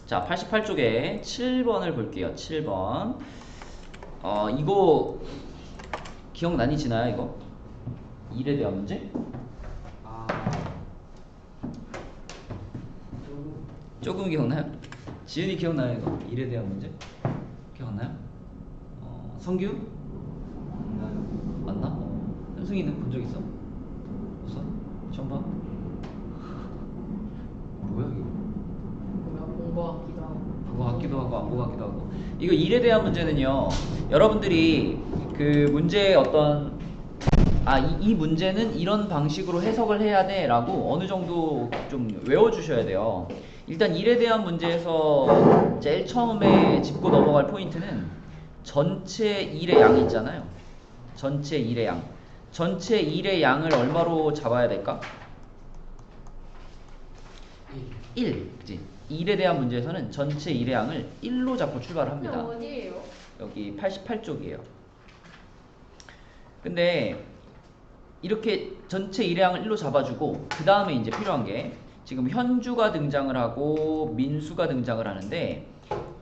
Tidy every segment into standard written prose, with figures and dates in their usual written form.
자, 88쪽에 7번을 볼게요. 7번. 이거 기억나니 지나요, 이거? 1에 대한 문제? 아, 조금 기억나요? 지은이 기억나요, 이거? 1에 대한 문제? 기억나요? 성규? 맞나요? 맞나? 현승이는 본 적 있어? 없어? 처음 봐? 뭐야, 이거? 본거 같기도 하고. 본 거 같기도 하고 안 본 거 같기도 하고. 이거 일에 대한 문제는요, 여러분들이 그 문제의 어떤 이 문제는 이런 방식으로 해석을 해야 돼 라고 어느 정도 좀 외워주셔야 돼요. 일단 일에 대한 문제에서 제일 처음에 짚고 넘어갈 포인트는 전체 일의 양이 있잖아요. 전체 일의 양. 전체 일의 양을 얼마로 잡아야 될까? 1. 그치? 일에 대한 문제에서는 전체 일의 양을 1로 잡고 출발을 합니다. 어디예요? 여기 88쪽이에요. 근데 이렇게 전체 일량을 1로 잡아주고 그 다음에 이제 필요한 게 지금 현주가 등장을 하고 민수가 등장을 하는데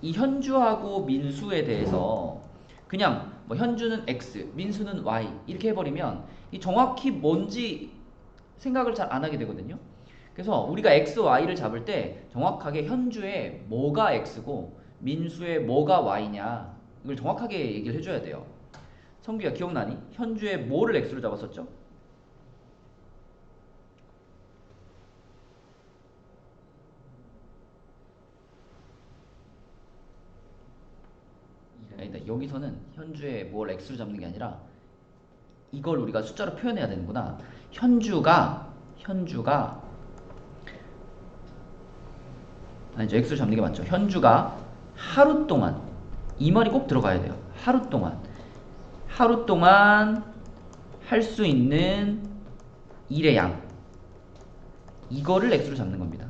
이 현주하고 민수에 대해서 그냥 뭐 현주는 X, 민수는 Y 이렇게 해버리면 이 정확히 뭔지 생각을 잘 안 하게 되거든요. 그래서 우리가 X, Y를 잡을 때 정확하게 현주의 뭐가 X고 민수의 뭐가 Y냐 이걸 정확하게 얘기를 해줘야 돼요. 성규야 기억나니? 현주의 뭐를 X로 잡았었죠? 아니다, 여기서는 현주의 뭘 X로 잡는 게 아니라 이걸 우리가 숫자로 표현해야 되는구나. 현주가 아니죠, X로 잡는 게 맞죠. 현주가 하루 동안 이 말이 꼭 들어가야 돼요. 하루 동안 할 수 있는 일의 양 이거를 X로 잡는 겁니다.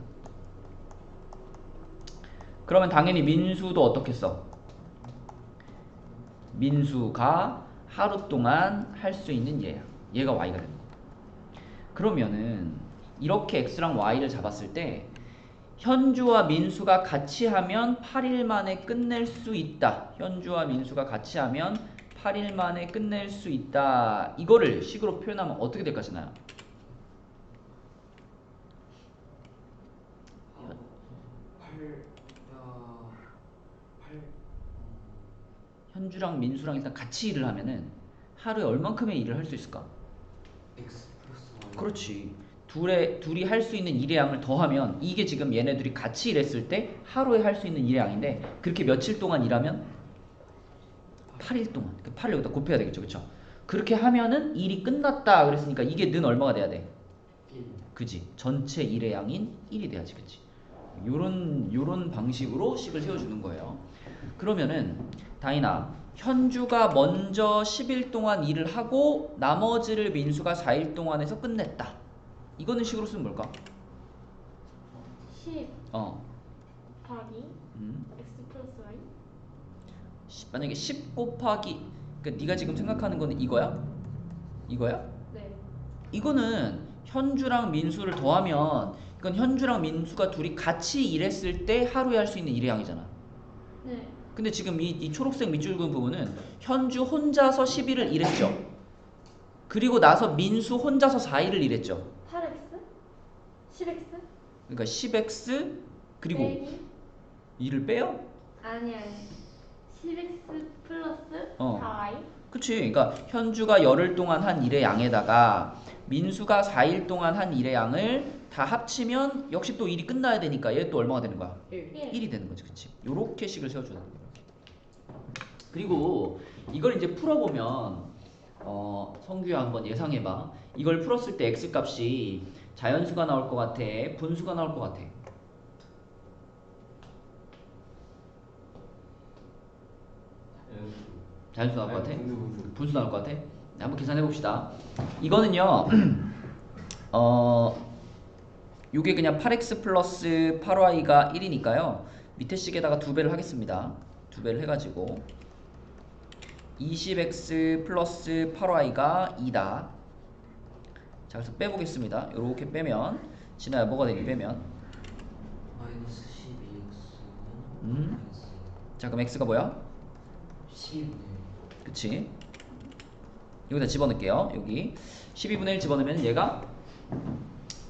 그러면 당연히 민수도 어떻게 써? 민수가 하루 동안 할 수 있는 얘가 Y가 되는 거예요. 그러면은 이렇게 X랑 Y를 잡았을 때 현주와 민수가 같이 하면 8일 만에 끝낼 수 있다. 현주와 민수가 같이 하면 8일 만에 끝낼 수 있다. 이거를 식으로 표현하면 어떻게 될 것이나요? 현주랑 민수랑 일단 같이 일을 하면은 하루에 얼만큼의 일을 할 수 있을까? X 플러스 Y. 그렇지. 둘이 할 수 있는 일의 양을 더하면 이게 지금 얘네들이 같이 일했을 때 하루에 할 수 있는 일의 양인데 그렇게 며칠 동안 일하면 8일 동안. 그 8을 여기다 곱해야 되겠죠. 그쵸? 그렇게 하면은 일이 끝났다 그랬으니까 이게 는 얼마가 돼야 돼? 1. 그지? 전체 일의 양인 1이 돼야지. 그치? 요런 방식으로 식을 세워주는 거예요. 그러면은 다인아, 현주가 먼저 10일 동안 일을 하고 나머지를 민수가 4일 동안 해서 끝냈다. 이거는 식으로 쓰면 뭘까? 10 곱하기 X 플러스 Y? 만약에 10 곱하기 그러니까 네가 지금 생각하는 거는 이거야? 이거야? 네. 이거는 현주랑 민수를 더하면 이건 현주랑 민수가 둘이 같이 일했을 때 하루에 할 수 있는 일의 양이잖아. 네. 근데 지금 이 초록색 밑줄 그은 부분은 현주 혼자서 10일을 일했죠. 그리고 나서 민수 혼자서 4일을 일했죠. 8X? 10X? 그러니까 10x 그리고 빼기? 2를 빼요? 아니 10X 플러스 어. 4Y? 그치. 그러니까 현주가 열흘 동안 한 일의 양에다가 민수가 4일 동안 한 일의 양을 다 합치면 역시 또 일이 끝나야 되니까 얘 또 얼마가 되는 거야? 1이 되는 거지. 그치. 요렇게 식을 세워주는 거야. 그리고 이걸 이제 풀어보면 성규야 한번 예상해봐. 이걸 풀었을 때 x값이 자연수가 나올 것 같아? 분수가 나올 것 같아? 자연수 나올 것 같아? 분수 나올 것 같아? 네, 한번 계산해봅시다. 이거는요 요게 그냥 8x 플러스 8y가 1이니까요 밑에 식에다가 2배를 하겠습니다. 2배를 해가지고 20x 플러스 8y가 2다. 자, 그래서 빼보겠습니다. 이렇게 빼면 진아야 뭐가 되니 빼면? 마이너스 12X 자, 그럼 x가 뭐야? 12분의 그치? 여기다 집어넣을게요. 여기 12분의 1 집어넣으면 얘가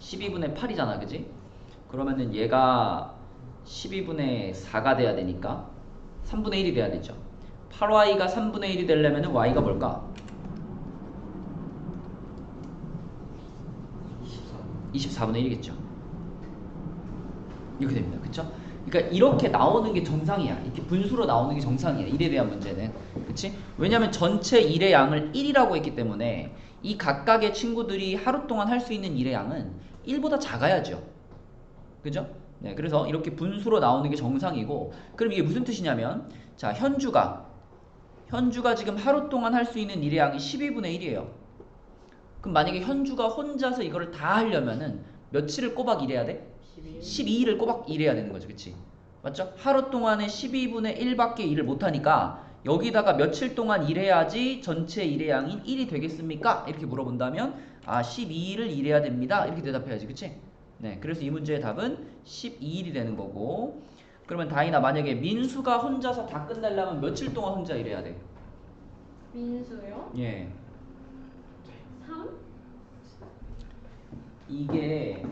12분의 8이잖아, 그치? 그러면은 얘가 12분의 4가 돼야 되니까 3분의 1이 돼야 되죠. 8y가 3분의 1이 되려면 y가 뭘까? 24. 24분의 1이겠죠. 이렇게 됩니다. 그쵸? 그러니까 이렇게 나오는 게 정상이야. 이렇게 분수로 나오는 게 정상이야. 1에 대한 문제는. 그치? 왜냐면 전체 일의 양을 1이라고 했기 때문에 이 각각의 친구들이 하루 동안 할 수 있는 일의 양은 1보다 작아야죠. 그죠? 네, 그래서 이렇게 분수로 나오는 게 정상이고, 그럼 이게 무슨 뜻이냐면, 자, 현주가 지금 하루 동안 할 수 있는 일의 양이 12분의 1이에요. 그럼 만약에 현주가 혼자서 이거를 다 하려면은 며칠을 꼬박 일해야 돼? 12일을 꼬박 일해야 되는 거죠. 그치? 맞죠? 하루 동안에 12분의 1밖에 일을 못하니까 여기다가 며칠 동안 일해야지 전체 일의 양인 1이 되겠습니까? 이렇게 물어본다면 12일을 일해야 됩니다. 이렇게 대답해야지. 그치? 네, 그래서 이 문제의 답은 12일이 되는 거고, 그러면 다이나 만약에 민수가 혼자서 다 끝내려면 며칠 동안 혼자 일해야 돼? 민수요? 예. 3? 이게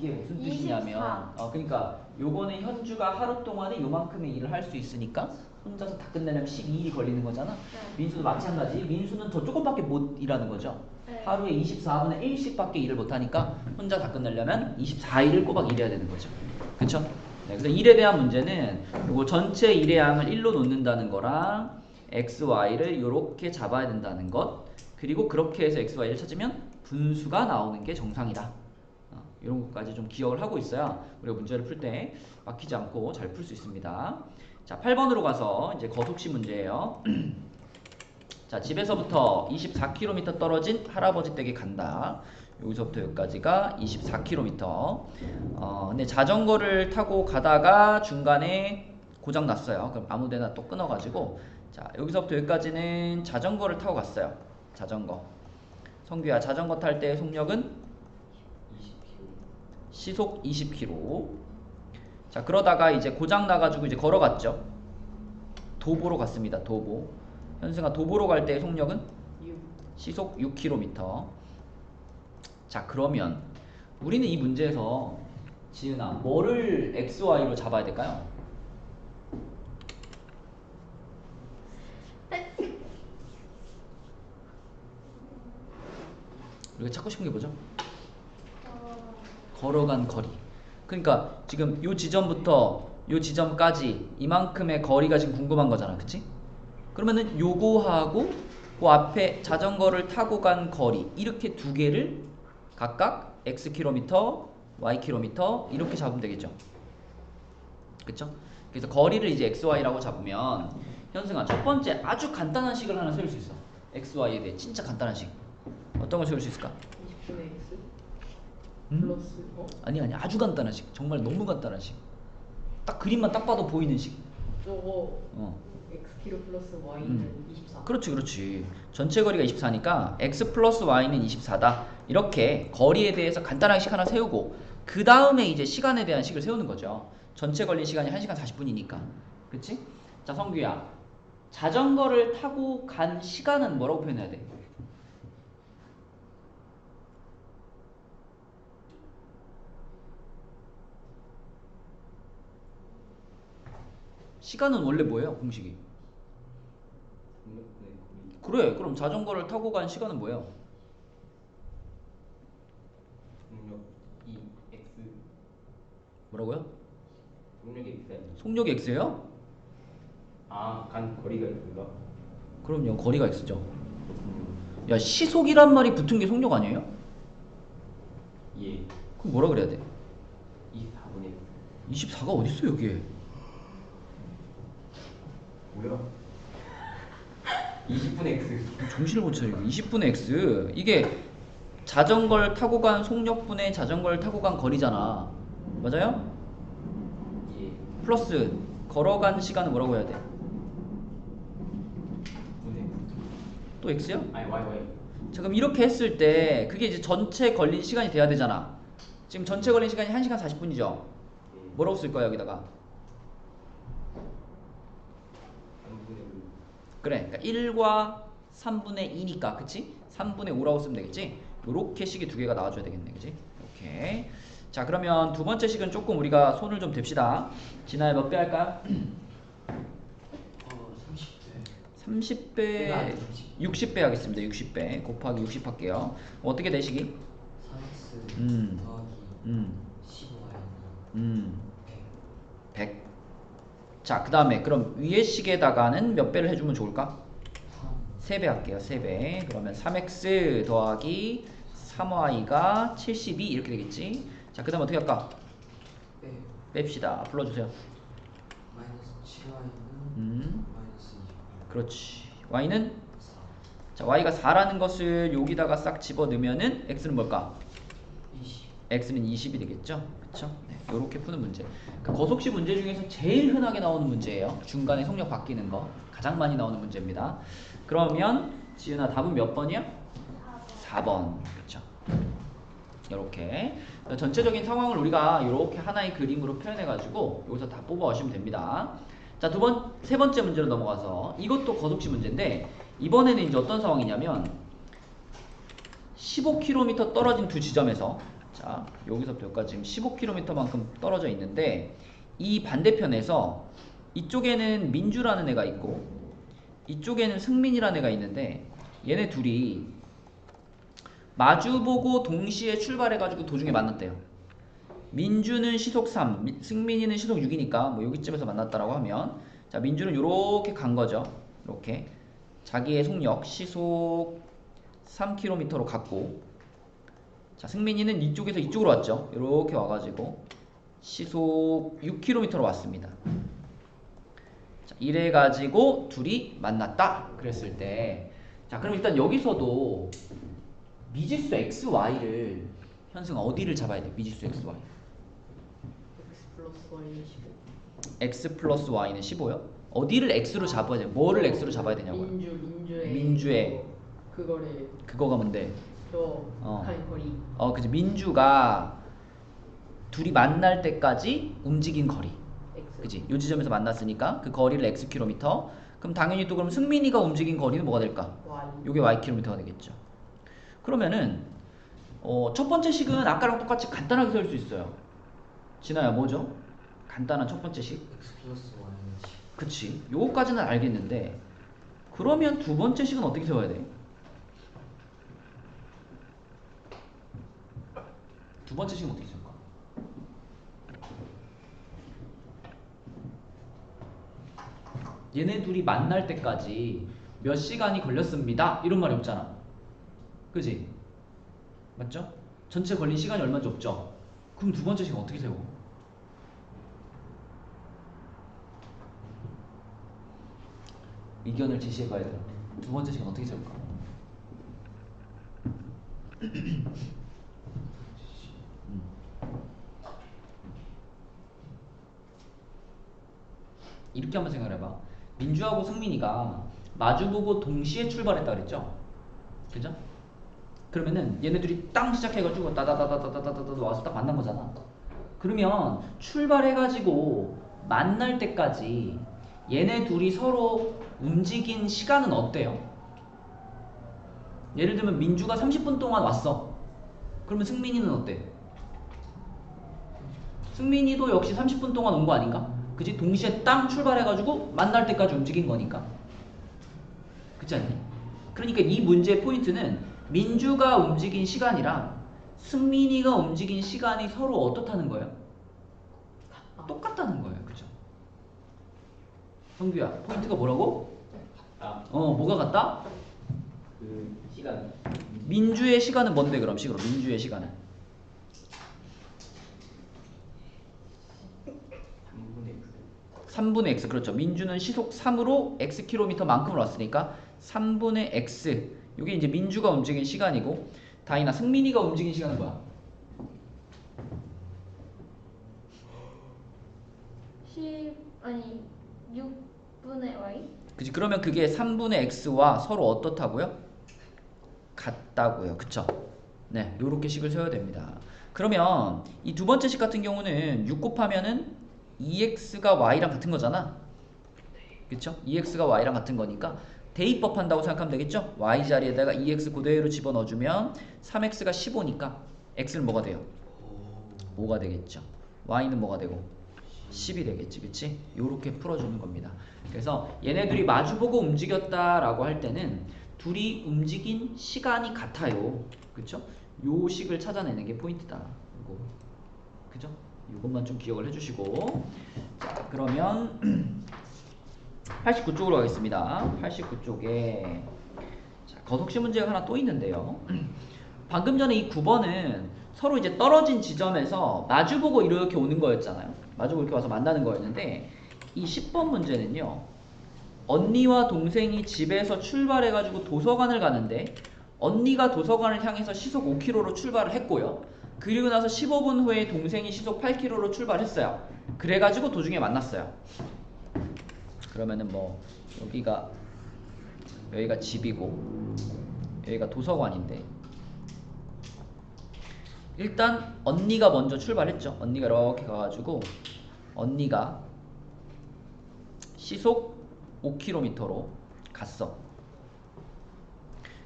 무슨 뜻이냐면 24. 그러니까 요거는 현주가 하루 동안에 요만큼의 일을 할 수 있으니까 혼자서 다 끝내려면 12일이 걸리는 거잖아. 네. 민수도 마찬가지. 민수는 더 조금밖에 못 일하는 거죠. 네. 하루에 24분의 1씩밖에 일을 못 하니까 혼자 다 끝내려면 24일을 꼬박 일해야 되는 거죠. 그쵸? 네, 그래서 일에 대한 문제는 요거 전체 일의 양을 1로 놓는다는 거랑 x, y를 요렇게 잡아야 된다는 것, 그리고 그렇게 해서 x, y를 찾으면 분수가 나오는 게 정상이다. 이런 것까지 좀 기억을 하고 있어야 우리가 문제를 풀 때 막히지 않고 잘 풀 수 있습니다. 자, 8번으로 가서 이제 거속시 문제예요. 자, 집에서부터 24km 떨어진 할아버지 댁에 간다. 여기서부터 여기까지가 24km. 근데 자전거를 타고 가다가 중간에 고장 났어요. 그럼 아무데나 또 끊어가지고, 자, 여기서부터 여기까지는 자전거를 타고 갔어요. 자전거. 성규야, 자전거 탈 때 속력은 20km. 시속 20km. 자, 그러다가 이제 고장 나가지고 이제 걸어갔죠. 도보로 갔습니다. 도보. 현승아, 도보로 갈 때 속력은 6. 시속 6km. 자, 그러면 우리는 이 문제에서 지은아, 뭐를 x, y로 잡아야 될까요? 우리가 찾고 싶은 게 뭐죠? 걸어간 거리. 그러니까 지금 요 지점부터 요 지점까지 이만큼의 거리가 지금 궁금한 거잖아. 그치? 그러면은 요거하고 그 앞에 자전거를 타고 간 거리, 이렇게 두 개를 각각 xkm, ykm 이렇게 잡으면 되겠죠. 그쵸? 그래서 거리를 이제 xy라고 잡으면, 현승아, 첫 번째 아주 간단한 식을 하나 세울 수 있어. xy에 대해 진짜 간단한 식. 어떤 걸 세울 수 있을까? 20분의 x 응? 플러스 아니 아주 간단한 식. 정말 너무 간단한 식. 딱 그림만 딱 봐도 보이는 식. 저거 어. x키로 플러스 y는 24. 그렇지. 전체 거리가 24니까 x 플러스 y는 24다. 이렇게 거리에 대해서 간단한 식 하나 세우고, 그 다음에 이제 시간에 대한 식을 세우는 거죠. 전체 걸린 시간이 1시간 40분이니까. 그치? 자, 성규야, 자전거를 타고 간 시간은 뭐라고 표현해야 돼? 시간은 원래 뭐예요? 공식이. 그래, 그럼 자전거를 타고 간 시간은 뭐예요? 속력 2x. 뭐라고요? 속력이 x. 속력이 x예요? 간 거리가 x인가? 그럼요, 거리가 x죠. 야, 시속이란 말이 붙은 게 속력 아니에요? 예. 그럼 뭐라 그래야 돼? 24분의 24가 어딨어 여기에? 뭐야? 20분의 x. 정신을 못 차리고 20분의 x, 이게 자전거를 타고 간 속력분의 자전거를 타고 간 거리잖아. 맞아요? 예. 플러스 걸어간 시간은 뭐라고 해야 돼? 분의 또 x야? 아니 y. 자, 그럼 이렇게 했을 때 그게 이제 전체 걸린 시간이 돼야 되잖아. 지금 전체 걸린 시간이 1시간 40분이죠. 뭐라고 쓸 거야 여기다가? 3분의 5. 그래, 그러니까 1과 3분의 2니까, 그치? 3분의 5라고 쓰면 되겠지? 요렇게 식이 두 개가 나와줘야 되겠네, 그치? 이렇게. 자, 그러면 두 번째 식은 조금 우리가 손을 좀 댑시다. 진아야 몇 배 할까요? 30배. 30배, 60배 하겠습니다. 60배 곱하기 60 할게요. 어떻게 내시기? 3x 음. 더하기 15y 100. 자, 그 다음에 그럼 위의 식에다가는 몇 배를 해주면 좋을까? 3배 할게요. 3배. 그러면 3x 더하기 3y가 72 이렇게 되겠지. 자, 그 다음 어떻게 할까? 뺍시다. 불러주세요. 마이너스 7y는 마이너스 28. 그렇지. y는? 자, y가 4라는 것을 여기다가 싹 집어넣으면은 x는 뭘까? 20. x는 20이 되겠죠? 그쵸? 네, 요렇게 푸는 문제. 그 거속식 문제 중에서 제일 흔하게 나오는 문제예요. 중간에 속력 바뀌는 거 가장 많이 나오는 문제입니다. 그러면 지은아 답은 몇 번이야? 4번. 그쵸? 이렇게 전체적인 상황을 우리가 이렇게 하나의 그림으로 표현해가지고 여기서 다 뽑아오시면 됩니다. 자, 세 번째 문제로 넘어가서 이것도 거속식 문제인데 이번에는 이제 어떤 상황이냐면 15km 떨어진 두 지점에서 자, 여기서부터 여기까지 지금 15km만큼 떨어져 있는데 이 반대편에서 이쪽에는 민주라는 애가 있고 이쪽에는 승민이라는 애가 있는데 얘네 둘이 마주보고 동시에 출발해가지고 도중에 만났대요. 민주는 시속 3, 승민이는 시속 6이니까 뭐 여기쯤에서 만났다라고 하면 자, 민주는 요렇게 간 거죠. 이렇게 자기의 속력 시속 3km로 갔고 자, 승민이는 이쪽에서 이쪽으로 왔죠. 이렇게 와가지고 시속 6km로 왔습니다. 자, 이래가지고 둘이 만났다 그랬을 때 자, 그럼 일단 여기서도 미지수 x, y를 현승아 어디를 잡아야 돼? 미지수 x, y x 플러스 y는 15. x 플러스 y는 15요? 어디를 x로 잡아야 돼? 뭐를 x로 잡아야 되냐고요? 민주의 그거가 뭔데? 한 거리. 그치. 민주가 둘이 만날 때까지 움직인 거리. x. 그치. 요 지점에서 만났으니까 그 거리를 x km. 그럼 당연히 또 그럼 승민이가 움직인 거리는 뭐가 될까? y. 요게 y km가 되겠죠. 그러면은 첫 번째 식은 아까랑 똑같이 간단하게 세울 수 있어요. 진아야 뭐죠? 간단한 첫 번째 식. x 플러스 y는 10. 그치. 요거까지는 알겠는데 그러면 두 번째 식은 어떻게 세워야 돼? 두 번째 식은 어떻게 세울까? 얘네 둘이 만날 때까지 몇 시간이 걸렸습니다. 이런 말이 없잖아. 그지? 맞죠? 전체 걸린 시간이 얼마인지 없죠? 그럼 두 번째 식은 어떻게 세워? 의견을 제시해봐야 돼. 두 번째 식은 어떻게 세울까? 이렇게 한번 생각해봐. 민주하고 승민이가 마주보고 동시에 출발했다 그랬죠? 그죠? 그러면은 얘네들이 땅 시작해가지고 따다다다다다다다 와서 딱 만난 거잖아. 그러면 출발해가지고 만날 때까지 얘네 둘이 서로 움직인 시간은 어때요? 예를 들면 민주가 30분 동안 왔어. 그러면 승민이는 어때? 승민이도 역시 30분 동안 온 거 아닌가? 그치? 동시에 땅 출발해가지고 만날 때까지 움직인 거니까. 그렇지 않니? 그러니까 이 문제의 포인트는 민주가 움직인 시간이랑 승민이가 움직인 시간이 서로 어떻다는 거예요? 똑같다는 거예요. 그죠? 성규야, 포인트가 뭐라고? 뭐가 같다? 그 시간. 민주의 시간은 뭔데 그럼 식으로 민주의 시간은? 3분의 x 그렇죠. 민주는 시속 3으로 xkm만큼을 왔으니까 3분의 x 이게 이제 민주가 움직인 시간이고 다이나 승민이가 움직인 시간은 뭐야? 6분의 y? 그치. 그러면 그게 3분의 x와 서로 어떻다고요? 같다고요. 그쵸? 네, 요렇게 식을 세워야 됩니다. 그러면 이 두 번째 식 같은 경우는 6 곱하면은 2x가 y랑 같은 거잖아. 그쵸? 2x가 y랑 같은 거니까 대입법 한다고 생각하면 되겠죠? y 자리에다가 2x 그대로 집어넣어주면 3x가 15니까 x는 뭐가 돼요? 5가 되겠죠. y는 뭐가 되고? 10이 되겠지, 그치? 요렇게 풀어주는 겁니다. 그래서 얘네들이 마주보고 움직였다라고 할 때는 둘이 움직인 시간이 같아요. 그쵸? 요 식을 찾아내는 게 포인트다. 요거. 그죠? 요것만 좀 기억을 해주시고. 자, 그러면 89쪽으로 가겠습니다. 89쪽에 거속시 문제가 하나 또 있는데요. 방금 전에 이 9번은 서로 이제 떨어진 지점에서 마주보고 이렇게 오는 거였잖아요. 마주보고 이렇게 와서 만나는 거였는데 이 10번 문제는요. 언니와 동생이 집에서 출발해가지고 도서관을 가는데 언니가 도서관을 향해서 시속 5km로 출발을 했고요. 그리고 나서 15분 후에 동생이 시속 8km로 출발했어요. 그래가지고 도중에 만났어요. 그러면은 뭐 여기가 집이고 여기가 도서관인데 일단 언니가 먼저 출발했죠. 언니가 이렇게 가가지고 언니가 시속 5km로 갔어.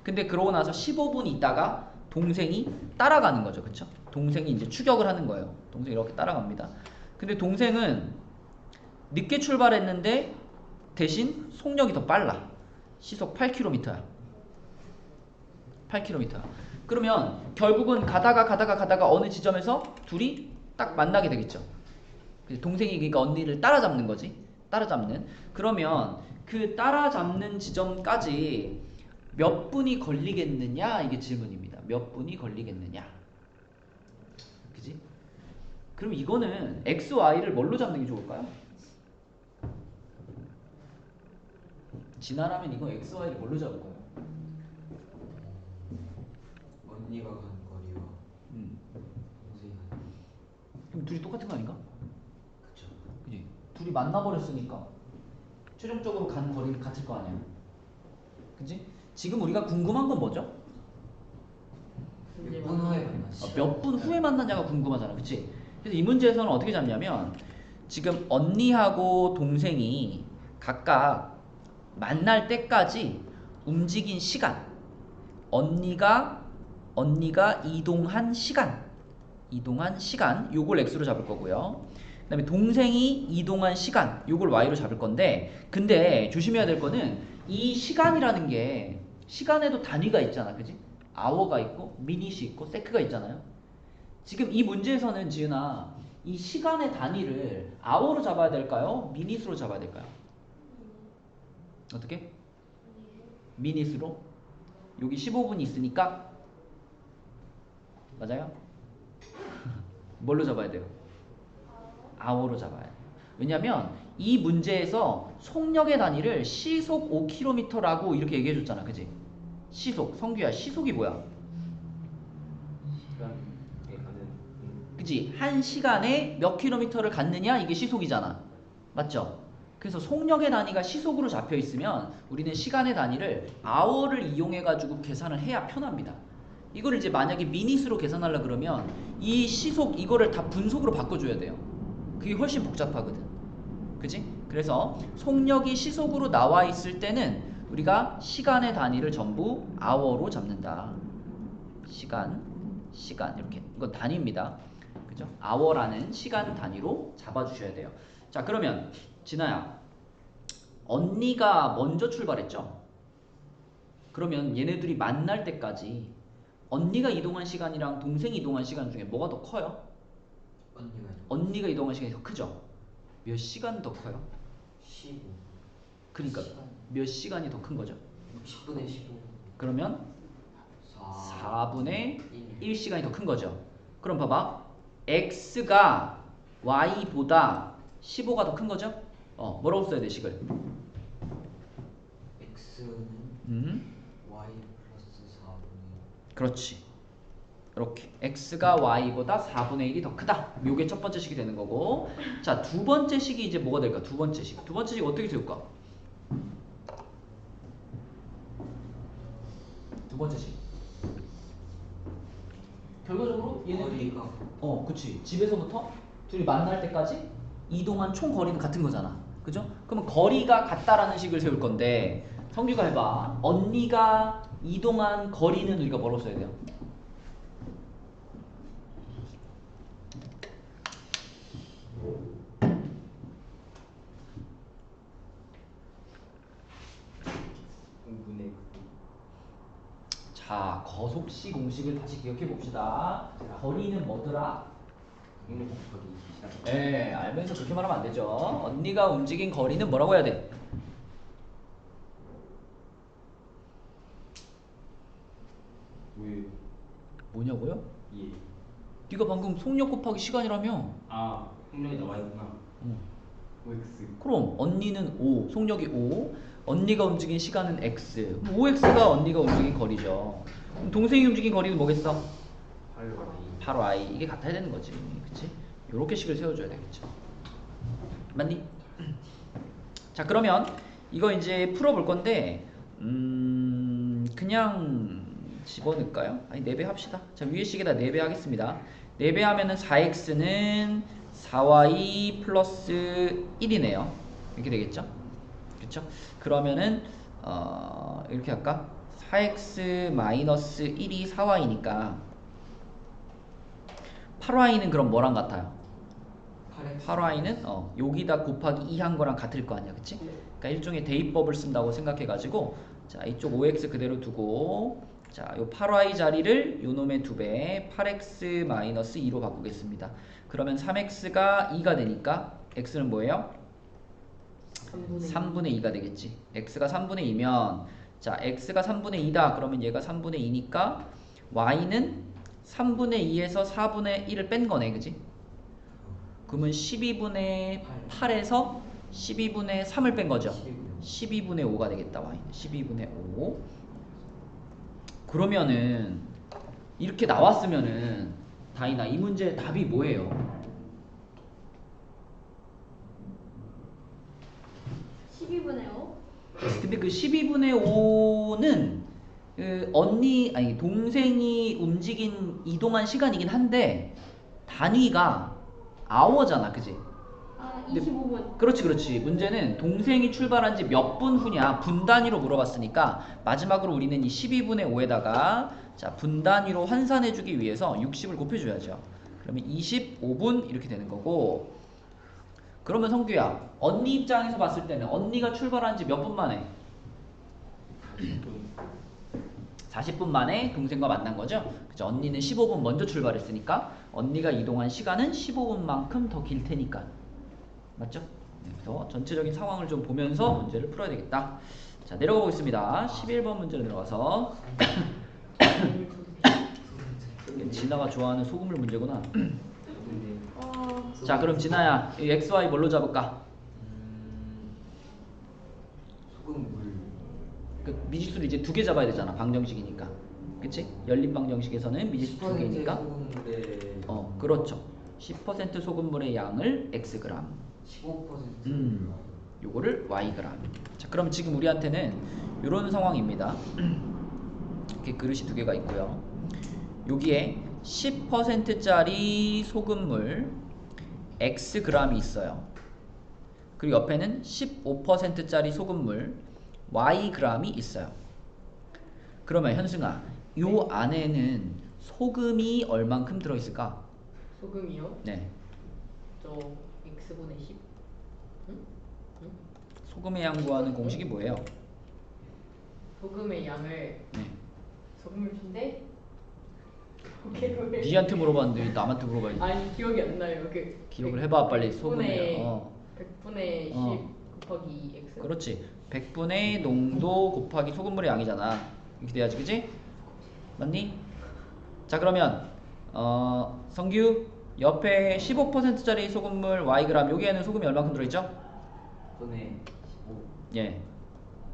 근데 그러고 나서 15분 있다가 동생이 따라가는 거죠. 그쵸? 동생이 이제 추격을 하는 거예요. 동생이 이렇게 따라갑니다. 근데 동생은 늦게 출발했는데 대신 속력이 더 빨라. 시속 8km야. 8km야. 그러면 결국은 가다가 어느 지점에서 둘이 딱 만나게 되겠죠. 동생이 그러니까 언니를 따라잡는 거지. 따라잡는. 그러면 그 따라잡는 지점까지 몇 분이 걸리겠느냐? 이게 질문입니다. 몇 분이 걸리겠느냐? 그지? 그럼 이거는 x, y를 뭘로 잡는 게 좋을까요? 진화라면 이거 x, y를 뭘로 잡을 거예요? 언니가 가는 거리와 동생이 가는 거리. 그럼 둘이 똑같은 거 아닌가? 그쵸. 그지? 둘이 만나버렸으니까 최종적으로 가는 거리는 같을 거 아니야. 그지? 지금 우리가 궁금한 건 뭐죠? 몇 분 후에 만났어. 몇 분 후에 만나냐가 궁금하잖아. 그치? 그래서 이 문제에서는 어떻게 잡냐면 지금 언니하고 동생이 각각 만날 때까지 움직인 시간, 언니가 이동한 시간 요걸 x로 잡을 거고요. 그 다음에 동생이 이동한 시간 요걸 y로 잡을 건데, 근데 조심해야 될 거는 이 시간이라는 게 시간에도 단위가 있잖아. 그지? 아워가 있고 미닛이 있고 세크가 있잖아요. 지금 이 문제에서는 지은아 이 시간의 단위를 아워로 잡아야 될까요? 미닛으로 잡아야 될까요? 어떻게? 미닛으로. 여기 15분이 있으니까 맞아요? 뭘로 잡아야 돼요? 아워로 잡아야 돼요. 왜냐면 이 문제에서 속력의 단위를 시속 5km라고 이렇게 얘기해 줬잖아. 그지? 시속. 성규야, 시속이 뭐야? 시간에 가는. 그지? 한 시간에 몇 킬로미터를 갔느냐? 이게 시속이잖아. 맞죠? 그래서 속력의 단위가 시속으로 잡혀 있으면 우리는 시간의 단위를 아워를 이용해 가지고 계산을 해야 편합니다. 이거를 이제 만약에 미닛으로 계산하려 그러면 이 시속 이거를 다 분속으로 바꿔줘야 돼요. 그게 훨씬 복잡하거든. 그지? 그래서 속력이 시속으로 나와 있을 때는 우리가 시간의 단위를 전부 아워로 잡는다. 시간 이렇게. 이건 단위입니다. 그죠? 아워라는 시간 단위로 잡아주셔야 돼요. 자, 그러면 진아야, 언니가 먼저 출발했죠? 그러면 얘네들이 만날 때까지 언니가 이동한 시간이랑 동생이 이동한 시간 중에 뭐가 더 커요? 언니가 이동한 시간이 더 크죠? 몇 시간 더 커요? 15. 그러니까 몇 시간이 더 큰 거죠? 60분의 15. 그러면 4분의 1시간이 더 큰 거죠. 그럼 봐봐. x가 y보다 15가 더 큰 거죠? 뭐라고 써야 돼, 식을? x는 y 플러스 4분의 그렇지. 이렇게 x가 y보다 4분의 1이 더 크다. 요게 첫 번째 식이 되는 거고. 자, 두 번째 식이 이제 뭐가 될까? 두 번째 식 어떻게 세울까? 두 번째 식. 결과적으로 얘네들이 거리가. 그치. 집에서부터 둘이 만날 때까지 이동한 총 거리는 같은 거잖아. 그죠? 그러면 거리가 같다라는 식을 세울 건데 성규가 해봐. 언니가 이동한 거리는 우리가 뭐라고 써야 돼요? 분의 자, 거속시 공식을 다시 기억해 봅시다. 거리는 뭐더라? 분의 곱하기 시간. 네, 알면서 그렇게 말하면 안 되죠. 언니가 움직인 거리는 뭐라고 해야 돼? 왜? 뭐냐고요? 예. 네가 방금 속력 곱하기 시간이라며. 아, 풍력이 나와 있구나. OX. 그럼 언니는 5, 속력이 5, 언니가 움직인 시간은 x. 5x가 언니가 움직인 거리죠. 그럼 동생이 움직인 거리는 뭐겠어? 8Y. 8y. 이게 같아야 되는 거지. 그치? 요렇게 식을 세워줘야 되겠죠. 맞니? 자, 그러면 이거 이제 풀어볼 건데 그냥 집어넣을까요? 아니, 4배 합시다. 자, 위에 식에다 4배 하겠습니다. 4배 하면은 4x는 4y 플러스 1이네요. 이렇게 되겠죠? 그쵸? 그러면은 이렇게 할까? 4x 마이너스 1이 4y니까 8y는 그럼 뭐랑 같아요? 8y는 여기다 곱하기 2 한 거랑 같을 거 아니야, 그치? 그러니까 일종의 대입법을 쓴다고 생각해가지고 자, 이쪽 5x 그대로 두고 자, 요 8y 자리를 요 놈의 2배 8x 마이너스 2로 바꾸겠습니다. 그러면 3x가 2가 되니까 x는 뭐예요? 3분의 2가 되겠지. x가 3분의 2면 자, x가 3분의 2다. 그러면 얘가 3분의 2니까 y는 3분의 2에서 4분의 1을 뺀 거네, 그지? 그러면 12분의 8에서 12분의 3을 뺀 거죠. 12분의 5가 되겠다. y는 12분의 5. 그러면은 이렇게 나왔으면은 다이나 이 문제의 답이 뭐예요? 12분의 5? 근데 그 12분의 5는 그 동생이 움직인 이동한 시간이긴 한데 단위가 아워잖아, 그지? 아, 25분. 그렇지. 문제는 동생이 출발한 지 몇 분 후냐 분 단위로 물어봤으니까 마지막으로 우리는 이 12분의 5에다가 자, 분 단위로 환산해주기 위해서 60을 곱해줘야죠. 그러면 25분 이렇게 되는 거고. 그러면 성규야, 언니 입장에서 봤을 때는 언니가 출발한 지 몇 분 만에? 40분 만에 동생과 만난 거죠. 그죠? 언니는 15분 먼저 출발했으니까 언니가 이동한 시간은 15분만큼 더 길 테니까. 맞죠? 네, 그래서 전체적인 상황을 좀 보면서 문제를 풀어야 되겠다. 자, 내려가 보겠습니다. 11번 문제로 들어가서 진아가 좋아하는 소금물 문제구나. 자, 그럼 진아야, 이 XY 뭘로 잡을까? 소금물. 그 미지수를 이제 2개 잡아야 되잖아. 방정식이니까. 그치? 열린 방정식에서는 미지수 2개니까. 소금물에 그렇죠. 10% 소금물의 양을 Xg. 15%. 요거를 Yg. 자, 그럼 지금 우리한테는 요런 상황입니다. 이렇게 그릇이 2개가 있고요. 여기에 10%짜리 소금물 Xg이 있어요. 그리고 옆에는 15%짜리 소금물 Yg이 있어요. 그러면 현승아, 요 안에는 소금이 얼만큼 들어있을까? 소금이요? 네. 저 x분의 10? 응? 소금의 양 구하는 공식이 뭐예요? 소금의 양을 네. 소금물인데? 기억을 니한테 물어봤는데 남한테 물어봐야지. 아니 기억이 안 나요. 기억을 해봐 빨리. 소금의 100분의 10 곱하기 x. 그렇지. 100분의 농도 곱하기 소금물의 양이잖아. 이렇게 돼야지, 그지? 맞니? 자, 그러면 성규 옆에 15%짜리 소금물 Yg, 여기에는 소금이 얼마큼 들어있죠? 분의 15. 예.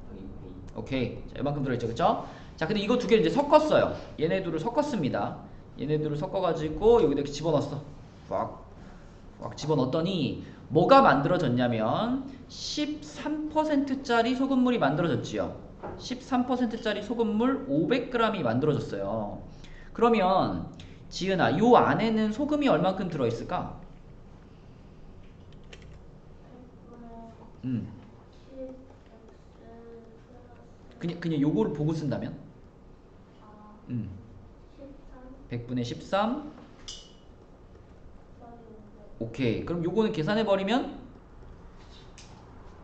더하기 오케이. 자, 이만큼 들어있죠, 그쵸? 자, 근데 이거 2개를 이제 섞었어요. 얘네 둘을 섞었습니다. 얘네 둘을 섞어가지고 여기다 이렇게 집어넣었어. 꽉 집어넣었더니 뭐가 만들어졌냐면 13%짜리 소금물이 만들어졌지요. 13%짜리 소금물 500g이 만들어졌어요. 그러면 지은아, 요 안에는 소금이 얼만큼 들어있을까? 음. 10x 그냥 요거를 보고 쓴다면 4 음. 13 100분의 13. 곱하기 500 오케이. 그럼 요거는 계산해 버리면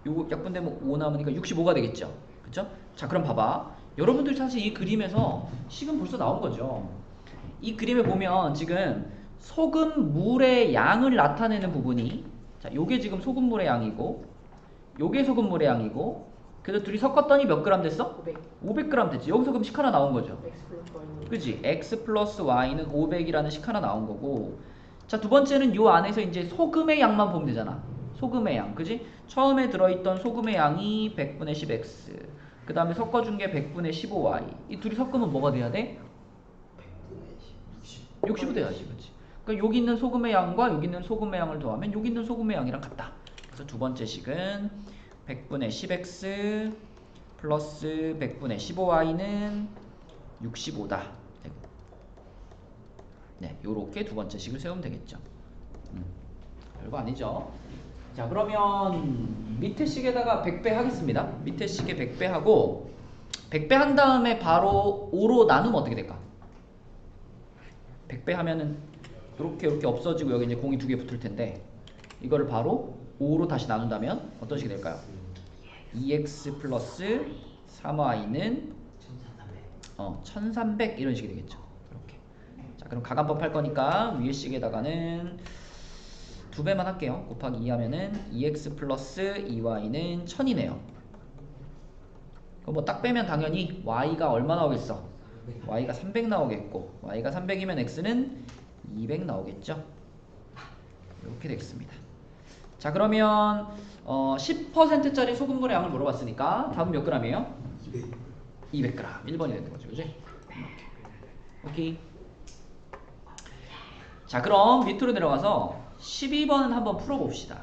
요거 약분되면 5 남으니까 65가 되겠죠. 그쵸? 자, 그럼 봐봐. 여러분들 사실 이 그림에서 식은 벌써 나온 거죠. 이 그림에 보면 지금 소금물의 양을 나타내는 부분이, 자, 요게 지금 소금물의 양이고 요게 소금물의 양이고, 그래서 둘이 섞었더니 몇 그램 됐어? 500 500g 됐지. 여기서 그럼 식 하나 나온 거죠. X 플러스 Y. 그지? x 플러스 y는 500이라는 식 하나 나온 거고, 자, 두 번째는 요 안에서 이제 소금의 양만 보면 되잖아. 소금의 양, 그지? 처음에 들어있던 소금의 양이 100분의 10x, 그 다음에 섞어준 게 100분의 15y. 이 둘이 섞으면 뭐가 돼야 돼? 60이 돼야지, 그치? 그러니까 여기 있는 소금의 양과 여기 있는 소금의 양을 더하면 여기 있는 소금의 양이랑 같다. 그래서 두 번째 식은 100분의 10x 플러스 100분의 15y는 65다. 네, 요렇게 두 번째 식을 세우면 되겠죠. 별거 아니죠. 자, 그러면 밑에 식에다가 100배 하겠습니다. 밑에 식에 100배 하고, 100배 한 다음에 바로 5로 나누면 어떻게 될까? 100배 하면은 이렇게 없어지고 여기 이제 공이 두 개 붙을 텐데, 이거를 바로 5로 다시 나눈다면 어떤 식이 될까요? 2x 플러스 3y는 1300 이런 식이 되겠죠. 이렇게. 자, 그럼 가간법 할 거니까 위에 식에다가는 2배만 할게요. 곱하기 2 하면은 2x 플러스 2y는 1000이네요. 그럼 뭐 딱 빼면 당연히 y가 얼마 나오겠어? y가 300 나오겠고, y가 300이면 x는 200 나오겠죠. 이렇게 되겠습니다. 자, 그러면 10%짜리 소금물의 양을 물어봤으니까 다음 몇 g이에요? 200g. 1번이 되는 거죠, 그지? 오케이. 자, 그럼 밑으로 내려가서 12번은 한번 풀어봅시다.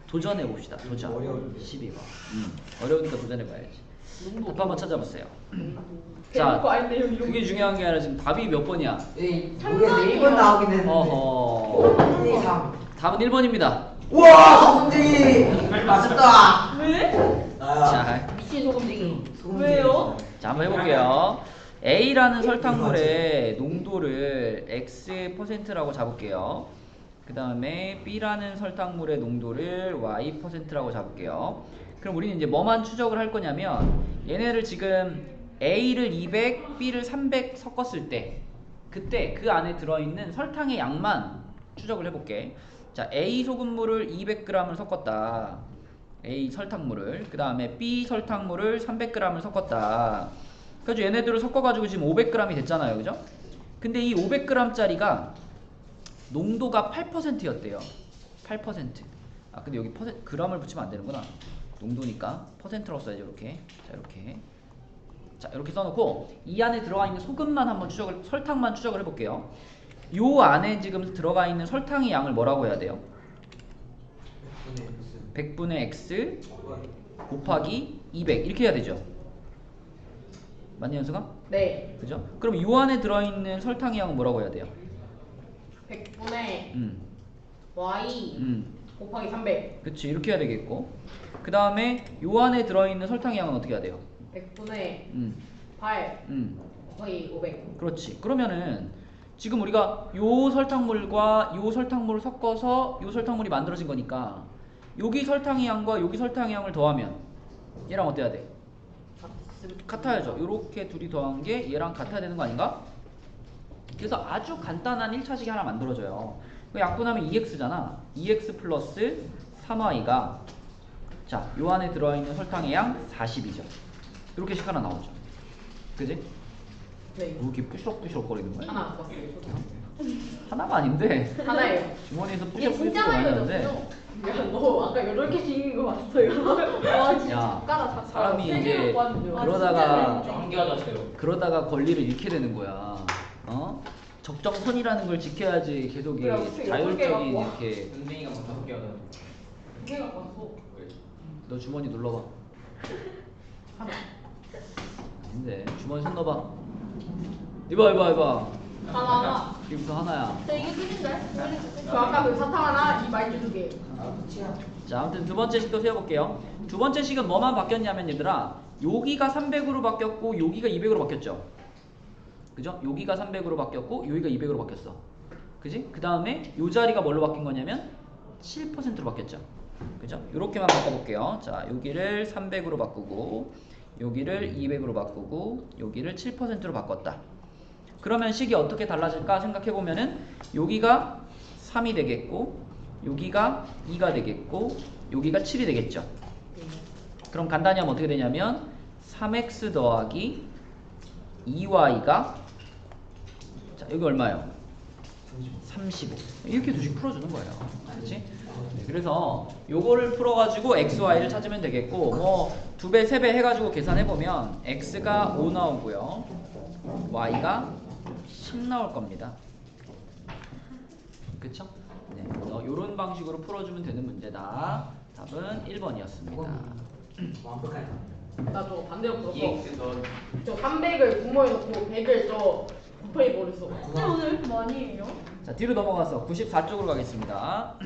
도전해봅시다. 도전. 12번. 어려우니까 도전해봐야지. 답 한번 찾아보세요. 자, 대놓고 아닌데 여기 그게 중요한 게 아니라 지금 답이 몇 번이야? 모르겠는데 1번 나오긴 했는데 어허. 1, 2, 3 답은 1번입니다. 우와 소금쟁이 맞췄다 왜? 나야 자, 미친 소금쟁이. 소금쟁이. 왜요? 자, 한번 해볼게요. A라는 설탕물의 농도를 X%라고 잡을게요. 그 다음에 B라는 설탕물의 농도를 Y%라고 잡을게요. 그럼 우리는 이제 뭐만 추적을 할 거냐면, 얘네를 지금 A를 200, B를 300 섞었을 때, 그때 그 안에 들어있는 설탕의 양만 추적을 해볼게. 자, A 소금물을 200g을 섞었다. A 설탕물을. 그 다음에 B 설탕물을 300g을 섞었다. 그래서 얘네들을 섞어가지고 지금 500g이 됐잖아요, 그죠? 근데 이 500g짜리가 농도가 8%였대요. 8%. 아, 근데 여기 g을 붙이면 안 되는구나. 농도니까 퍼센트라고 써야죠. 이렇게. 자, 이렇게. 자, 이렇게 써놓고 이 안에 들어가 있는 소금만 한번 설탕만 추적을 해볼게요. 요 안에 지금 들어가 있는 설탕의 양을 뭐라고 해야 돼요? 100분의 x 곱하기 200 이렇게 해야 되죠. 맞니, 현수가? 네. 그죠? 그럼 요 안에 들어있는 설탕의 양은 뭐라고 해야 돼요? 100분의 음. Y 곱하기 300. 그치, 이렇게 해야 되겠고, 그 다음에 요 안에 들어있는 설탕의 양은 어떻게 해야 돼요? 100분의 음. 8 음. 곱하기 500. 그렇지. 그러면은 지금 우리가 요 설탕물과 요 설탕물을 섞어서 요 설탕물이 만들어진 거니까, 여기 설탕의 양과 여기 설탕의 양을 더하면 얘랑 어때야 돼? 같아야죠. 요렇게 둘이 더한 게 얘랑 같아야 되는 거 아닌가? 그래서 아주 간단한 1차식이 하나 만들어져요. 약분하면 2x잖아. 2x 플러스 3y가, 자, 요 안에 들어있는 설탕의 양 40이죠. 이렇게 식 하나 나오죠. 그지? 네. 왜 이렇게 뿌시럭뿌시럭 거리는 거야? 하나 안 봤어요. 하나가 아닌데 하나예요. 주머니에서 이게 뿌시럭뿌시럭 진짜 많이 많이 하는데. 넣었어요. 야, 너 아까 8개 찍은 거 봤어요? 와, 진짜 야, 젓가락 다 사람이 세 이제 개로 뽑았는데요. 그러다가 저한개 하자세요. 그러다가 권리를 잃게 되는 거야. 어? 적정선이라는 걸 지켜야지 계속 이 그래, 어떻게 자율적인 갖고 와? 이렇게. 선생이가 뭐 5개 하자. 두 개가 봤어. 너 주머니 눌러봐. 아닌데 주머니 손 넣어봐. 이봐. 하나. 지금부터 하나야. 저 이게 끝인데? 저 아까 그 사탕 하나, 이 말주 2개. 아 끝이야 자, 아무튼 두 번째 식도 세워볼게요. 두 번째 식은 뭐만 바뀌었냐면 얘들아, 여기가 300으로 바뀌었고 여기가 200으로 바뀌었죠. 그죠? 여기가 300으로 바뀌었고 여기가 200으로 바뀌었어. 그지? 그 다음에 요 자리가 뭘로 바뀐 거냐면 7%로 바뀌었죠. 그죠? 요렇게만 바꿔볼게요. 자, 여기를 300으로 바꾸고 여기를 200으로 바꾸고 여기를 7%로 바꿨다. 그러면 식이 어떻게 달라질까 생각해보면은 여기가 3이 되겠고 여기가 2가 되겠고 여기가 7이 되겠죠. 그럼 간단히 하면 어떻게 되냐면 3x 더하기 2y가 자, 여기 얼마예요? 35. 이렇게 두식 풀어주는 거예요. 그렇지? 그래서 요거를 풀어가지고 x, y를 찾으면 되겠고 뭐 2배, 3배 해가지고 계산해보면 x가 5 나오고요 y가 10 나올 겁니다. 그쵸? 네, 그래서 요런 방식으로 풀어주면 되는 문제다. 답은 1번이었습니다. 완벽하다. 나 저거 반대로 풀었어. EX 더 저 300을 분모에 넣고 100을 저 곱하기 버렸어. 근데 오늘 왜 이렇게 많이 해요? 자, 뒤로 넘어가서 94쪽으로 가겠습니다.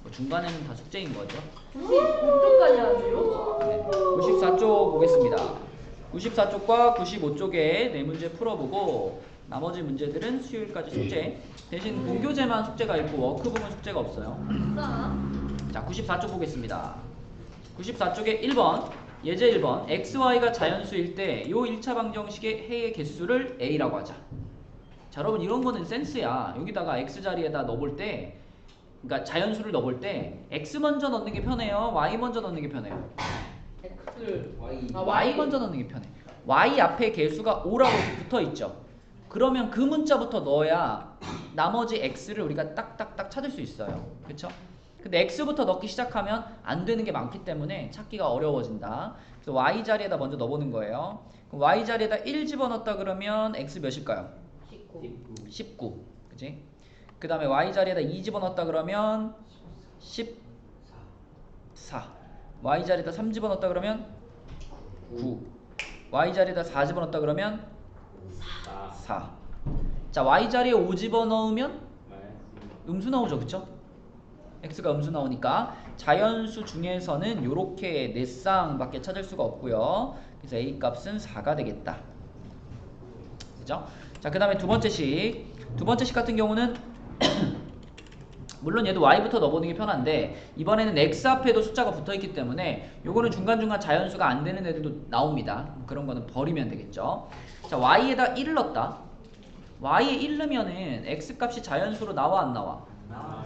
뭐 중간에는 다 숙제인 거죠. 95쪽까지 하세요? 네, 94쪽 보겠습니다. 94쪽과 95쪽에 네 문제 풀어보고 나머지 문제들은 수요일까지 숙제. 대신 본교재만 숙제가 있고 워크북은 숙제가 없어요. 자, 94쪽 보겠습니다. 94쪽에 1번 예제 1번 xy가 자연수일 때 요 1차 방정식의 해의 개수를 a라고 하자. 자, 여러분 이런 거는 센스야. 여기다가 x 자리에다 넣어볼 때 그러니까 자연수를 넣어볼 때 x 먼저 넣는 게 편해요? y 먼저 넣는 게 편해요? X. Y 아, y 먼저 넣는 게 편해. y 앞에 개수가 5라고 붙어 있죠. 그러면 그 문자부터 넣어야 나머지 x를 우리가 딱딱딱 찾을 수 있어요. 그쵸? 근데 x부터 넣기 시작하면 안 되는 게 많기 때문에 찾기가 어려워진다. 그래서 y 자리에다 먼저 넣어보는 거예요. 그럼 y 자리에다 1 집어넣었다 그러면 x 몇일까요? 19. 19. 그치? 그 다음에 y 자리에다 2 집어넣었다 그러면 14. y 자리에다 3 집어넣었다 그러면 9. y 자리에다 4 집어넣었다 그러면 4. 자, y 자리에 5 집어넣으면 음수 나오죠. 그쵸? x가 음수 나오니까 자연수 중에서는 요렇게 4쌍밖에 찾을 수가 없고요. 그래서 a 값은 4가 되겠다. 그죠? 자, 그 다음에 두 번째 식. 두 번째 식 같은 경우는 물론 얘도 y부터 넣어보는 게 편한데 이번에는 x 앞에도 숫자가 붙어있기 때문에 요거는 중간중간 자연수가 안 되는 애들도 나옵니다. 그런 거는 버리면 되겠죠. 자, y에다 1을 넣었다. y에 1 넣으면은 x 값이 자연수로 나와 안 나와?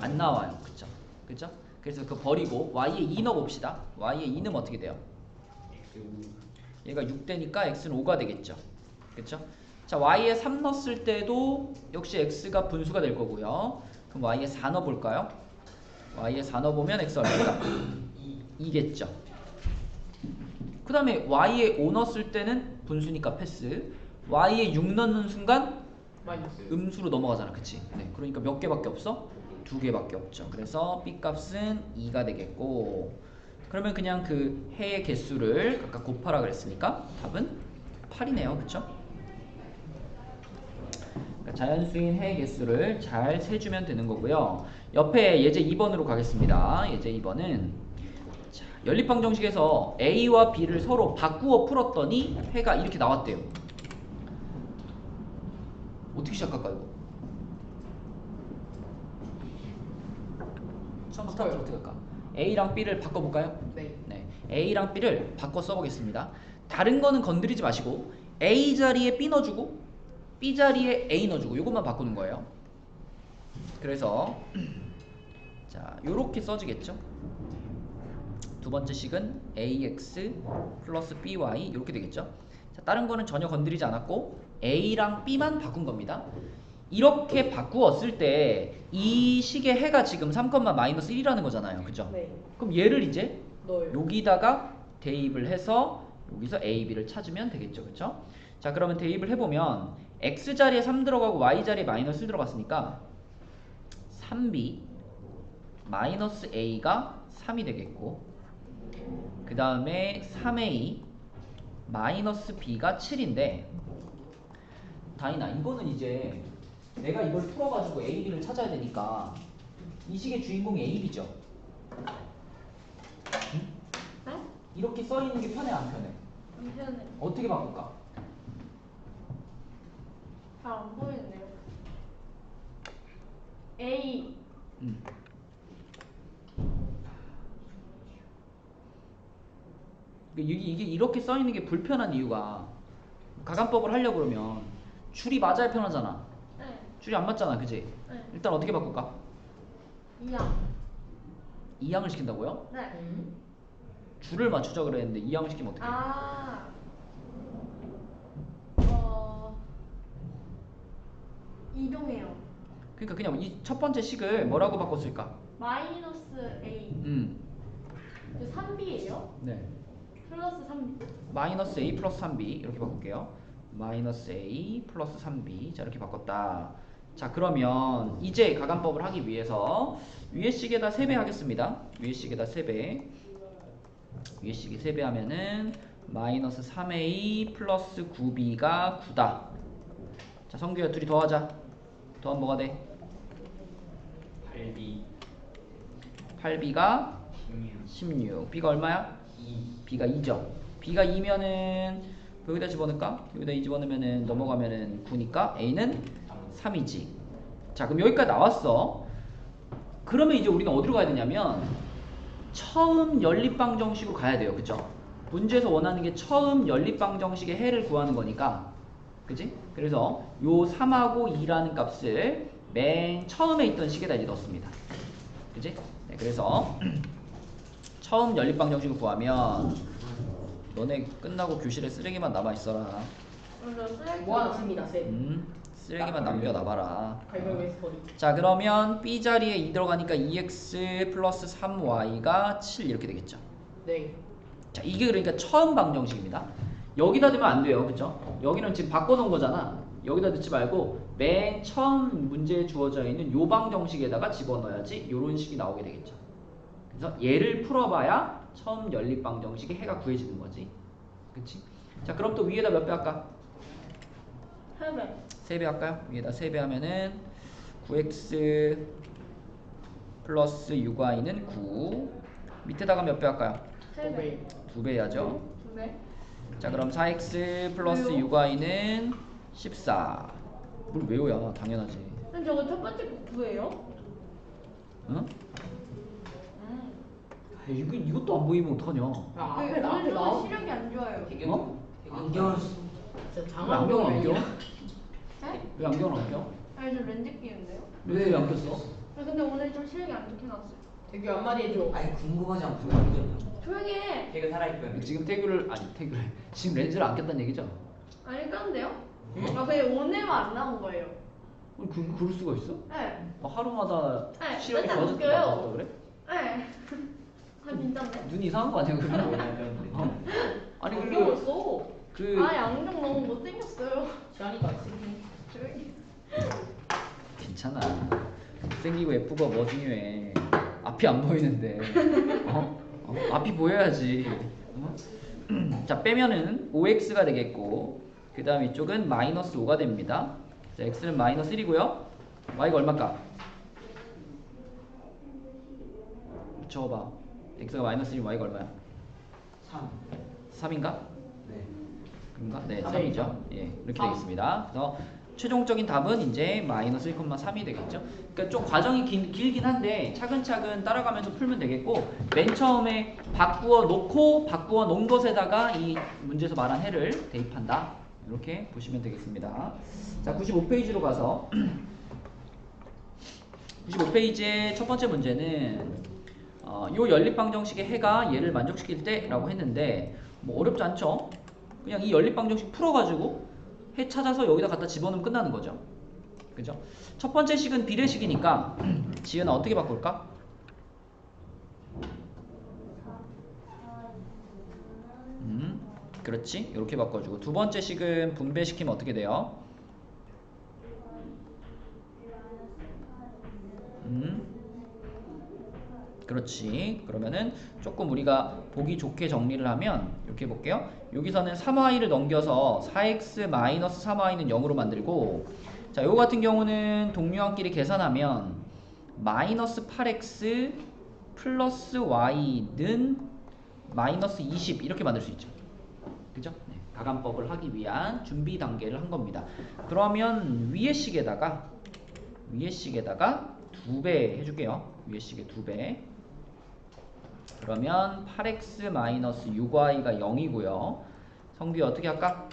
안 나와요. 그쵸? 그쵸? 그래서 그거 버리고 y에 2 넣어봅시다. y에 2 넣으면 어떻게 돼요? 얘가 6되니까 x는 5가 되겠죠. 그쵸? 자, y에 3 넣었을 때도 역시 x가 분수가 될 거고요. 그럼 y에 4 넣어볼까요? y에 4 넣어보면 x 얼마일까? 2겠죠. 그 다음에 y에 5 넣었을 때는 분수니까 패스. y에 6 넣는 순간 마이너스. 음수로 넘어가잖아. 그치? 네. 그러니까 몇 개밖에 없어? 2개밖에 없죠. 그래서 b 값은 2가 되겠고 그러면 그냥 그 해의 개수를 각각 곱하라 그랬으니까 답은 8이네요. 그쵸? 그러니까 자연수인 해의 개수를 잘 세주면 되는 거고요. 옆에 예제 2번으로 가겠습니다. 예제 2번은 자, 연립방정식에서 a와 b를 서로 바꾸어 풀었더니 해가 이렇게 나왔대요. 어떻게 시작할까요? 이거? 처음부터 어떻게 할까? a랑 b를 바꿔볼까요? 네. 네, a랑 b를 바꿔 써보겠습니다. 다른 거는 건드리지 마시고 a 자리에 b 넣어주고 b 자리에 a 넣어주고 이것만 바꾸는 거예요. 그래서 자, 요렇게 써지겠죠. 두 번째 식은 ax 플러스 by 이렇게 되겠죠. 자, 다른 거는 전혀 건드리지 않았고 a랑 b만 바꾼 겁니다. 이렇게 바꾸었을 때 이 식의 해가 지금 3,-1이라는 거잖아요. 그죠? 네. 그럼 얘를 이제 넣어요. 여기다가 대입을 해서 여기서 a, b를 찾으면 되겠죠. 그쵸? 자, 그러면 대입을 해보면 x 자리에 3 들어가고 y 자리에 마이너스 1 들어갔으니까 3b 마이너스 a가 3이 되겠고 그 다음에 3a 마이너스 b가 7인데 다인아, 이거는 이제 내가 이걸 풀어가지고 a, b를 찾아야 되니까 이 식의 주인공이 a, b죠. 네? 이렇게 써 있는 게 편해 안 편해? 남편은 어떻게 바꿀까? 잘 안 보이네요. A. 음. 이게 이렇게 써 있는 게 불편한 이유가 가간법을 하려고 그러면 줄이 맞아야 편하잖아. 네. 줄이 안 맞잖아, 그지? 네. 일단 어떻게 바꿀까? 2양. 2양을 시킨다고요? 네. 줄을 맞추자 그랬는데 2양을 시키면 어떡해? 아. 이동해요. 그러니까 그냥 이 첫 번째 식을 뭐라고 바꿨을까? 마이너스 A. 그 3B예요? 네. 플러스 3B. 마이너스 A 플러스 3B 이렇게 바꿀게요. 마이너스 A 플러스 3B 자 이렇게 바꿨다. 자 그러면 이제 가간법을 하기 위해서 위의 식에다 3배 하겠습니다. 위의 식에다 3배. 위의 식에 3배 하면은 마이너스 3A 플러스 9B가 9다. 자 성규야 둘이 더하자. 더하면 뭐가 돼? 8B 8B가 16 16. B가 얼마야? 2 B가 2죠. B가 2면은 여기다 집어넣을까? 여기다 2 집어넣으면은 넘어가면은 9니까 A는 3이지. 자 그럼 여기까지 나왔어. 그러면 이제 우리는 어디로 가야 되냐면 처음 연립방정식으로 가야 돼요. 그쵸? 문제에서 원하는 게 처음 연립방정식의 해를 구하는 거니까 그치? 그래서 요 3하고 2라는 값을 맨 처음에 있던 식에다 이제 넣습니다. 그치? 네, 그래서 처음 연립방정식을 구하면 너네 끝나고 교실에 쓰레기만 남아있어라. 모아놨습니다 쓰레기만 남겨놔봐라. 갈갈왜 스토리. 자 그러면 B 자리에 2 들어가니까 2x 플러스 3y가 7 이렇게 되겠죠. 네. 자 이게 그러니까 처음 방정식입니다. 여기다 넣으면 안 돼요. 그쵸? 여기는 지금 바꿔놓은 거잖아. 여기다 넣지 말고 맨 처음 문제에 주어져 있는 요 방정식에다가 집어넣어야지 요런 식이 나오게 되겠죠. 그래서 얘를 풀어봐야 처음 연립방정식의 해가 구해지는 거지. 그치? 자 그럼 또 위에다 몇 배 할까? 3배. 3배 할까요? 위에다 3배 하면은 9x 플러스 6y는 9. 밑에다가 몇 배 할까요? 3배. 2배 해야죠. 2배. 자 그럼 4x 플러스 왜요? 6y는 14. 뭘 외워야 당연하지. 그럼 저거 첫 번째 거 9예요? 응? 이것도 안 보이면 어떡하냐? 앞에 나 앞에 오늘 좀 나오. 시력이 안 좋아요. 어? 안경을 진짜 왜 안경을 안 껴? 네? 왜 안경을 안 껴? 아니 저 렌즈 끼는데요? 왜 안 꼈어? 아, 근데 오늘 좀 시력이 안 좋게 나왔어요. 대규 한마디 해줘. 아니 궁금하지 않고 안경. 조용히 해. 걔가 살아있거든. 지금 태그를 지금 렌즈를 안 꼈다는 얘기죠? 아니 깐데요? 아 그냥 오늘만 안 나온 거예요. 그럴 수가 있어? 네. 하루마다 네, 시력이 맨날 좋아졌다 바뀌어요. 나빠졌다 그래? 네. 아 진짠데? 눈이 이상한 거 아니야 그러면? 어? 아니 안경을 써. 그 아니 안경 너무 못생겼어요. 지하니까 쓰기. 조용히. 괜찮아. 생기고 예쁘고 뭐 중요해. 앞이 안 보이는데. 앞이 보여야지. 자 빼면은 5x가 되겠고 그 다음 이쪽은 마이너스 5가 됩니다. 자 x는 마이너스 1이고요. y가 얼마일까? 적어봐. x가 마이너스 1이면 y가 얼마야? 3. 3인가? 네. 그런가? 네, 삼. 3이죠. 예, 이렇게 3. 되겠습니다. 그래서 최종적인 답은 이제 마이너스 1,3이 되겠죠. 그러니까 좀 과정이 길긴 한데 차근차근 따라가면서 풀면 되겠고 맨 처음에 바꾸어 놓은 것에다가 이 문제에서 말한 해를 대입한다. 이렇게 보시면 되겠습니다. 자, 95페이지로 가서 95페이지의 첫 번째 문제는 요 연립방정식의 해가 얘를 만족시킬 때라고 했는데 뭐 어렵지 않죠? 그냥 이 연립방정식 풀어가지고 해 찾아서 여기다 갖다 집어넣으면 끝나는 거죠. 그죠? 첫 번째 식은 비례식이니까 지은아 어떻게 바꿀까? 그렇지. 이렇게 바꿔주고 두 번째 식은 분배시키면 어떻게 돼요? 그렇지. 그러면은 조금 우리가 보기 좋게 정리를 하면 이렇게 해볼게요. 여기서는 3y를 넘겨서 4x-3y는 0으로 만들고 자, 요거 같은 경우는 동류항끼리 계산하면 마이너스 8x 플러스 y는 마이너스 20 이렇게 만들 수 있죠. 그죠? 네, 가감법을 하기 위한 준비 단계를 한 겁니다. 그러면 위의 식에다가 2배 해줄게요. 위의 식에 2배. 그러면 8x 마이너스 6y가 0이고요. 성규 어떻게 할까?